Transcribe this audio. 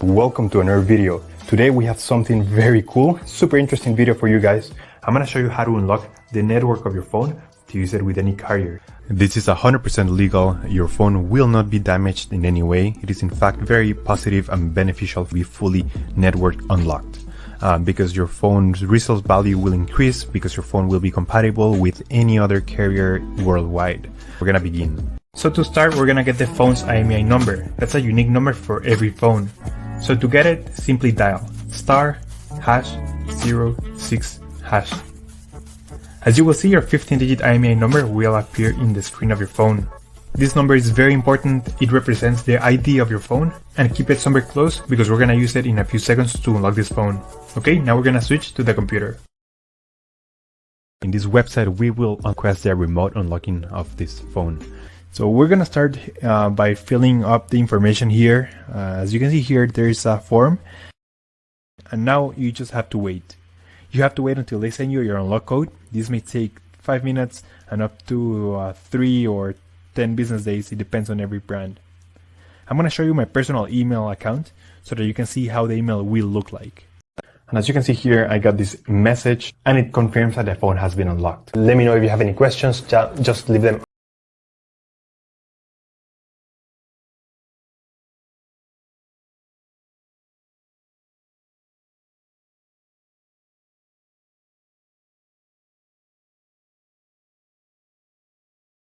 Welcome to another video. Today we have something very cool, super interesting video for you guys. I'm gonna show you how to unlock the network of your phone to use it with any carrier. This is 100% legal. Your phone will not be damaged in any way. It is in fact very positive and beneficial to be fully network unlocked. Because your phone's resale value will increase because your phone will be compatible with any other carrier worldwide. We're gonna begin. So to start, we're gonna get the phone's IMEI number. That's a unique number for every phone. So to get it, simply dial *#06#. As you will see, your 15-digit IMEI number will appear in the screen of your phone. This number is very important. It represents the ID of your phone, and keep it somewhere close because we're gonna use it in a few seconds to unlock this phone. Okay, now we're gonna switch to the computer. In this website, we will request the remote unlocking of this phone. So we're gonna start by filling up the information here. As you can see here, there's a form, and now you just have to wait. You have to wait until they send you your unlock code. This may take 5 minutes and up to 3 or 10 business days. It depends on every brand. I'm gonna show you my personal email account so that you can see how the email will look like. And as you can see here, I got this message and it confirms that the phone has been unlocked. Let me know if you have any questions, just leave them